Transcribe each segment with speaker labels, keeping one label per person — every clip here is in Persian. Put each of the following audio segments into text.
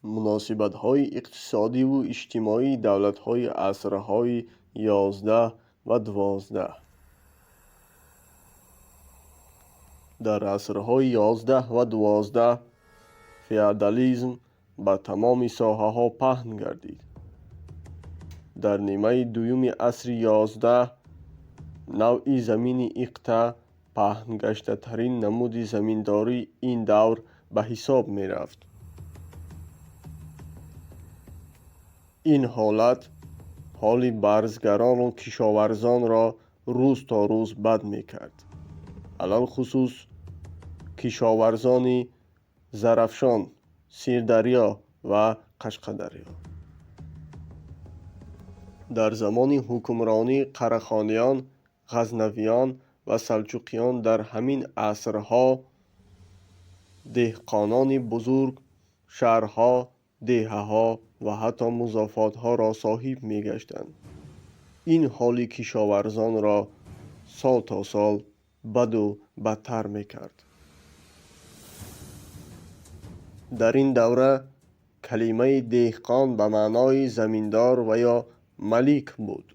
Speaker 1: مناسبت‌های اقتصادی و اجتماعی دولت‌های عصرهای 11 و 12. در عصرهای 11 و 12 فئودالیسم به تمام ساحه‌ها پهن گردید. در نیمه دوم عصر 11 نوع زمین اقطاع پهن گشته ترین نمود زمینداری این دور به حساب می رفت. این حالت حال برزگران و کشاورزان را روز تا روز بد می کرد. علل خصوص کشاورزان زرافشان، سیردریا و قشقادریا. در زمان حکمرانی قراخانیان، غزنویان و سلجوقیان در همین عصرها دهقانان بزرگ شهرها، دهه‌ها و حتی مضافات‌ها را صاحب می‌گشتند. این حال کشاورزان را سال تا سال بد و بدتر می‌کرد. در این دوره کلمه دهقان به معنای زمیندار و یا ملیک بود.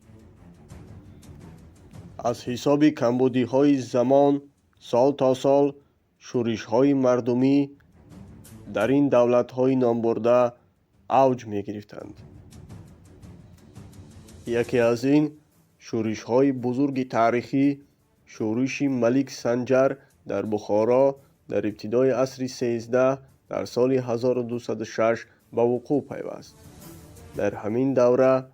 Speaker 1: از حساب کمبودی‌های زمان سال تا سال شورش‌های مردمی در این دولت‌های نامبرده اوج می‌گرفتند. یکی از این شورش‌های بزرگ تاریخی شورش ملیک سنجر در بخارا در ابتدای عصر 13 در سال 1206 به وقوع پیوست. در همین دوره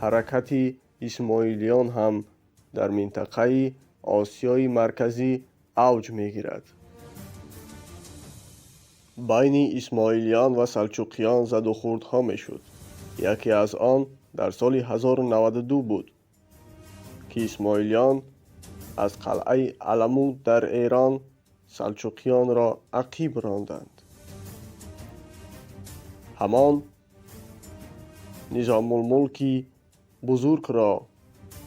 Speaker 1: حرکت اسماعیلیان هم در منطقه آسیای مرکزی اوج می‌گیرد. بین اسماعیلیان و سلجوقیان زد و خوردها می‌شد. یکی از آن در سال 1092 بود که اسماعیلیان از قلعه علمود در ایران سلجوقیان را عقیب راندند. همان نظام الملک بزرگ را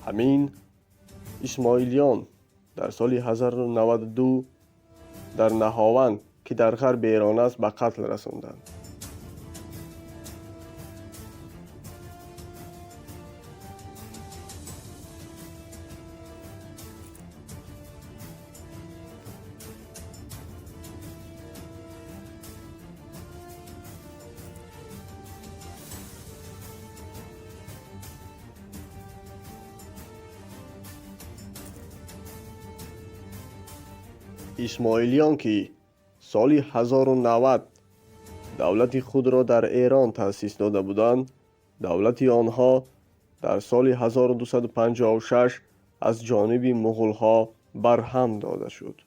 Speaker 1: همین اسماعیلیان در سال 1092 در نهاوند که در غرب ایران است به قتل رساندند. اسماعیلیان که سال 1090 دولت خود را در ایران تأسیس داده بودند، دولت آنها در سال 1256 از جانب مغول‌ها برهم داده شد.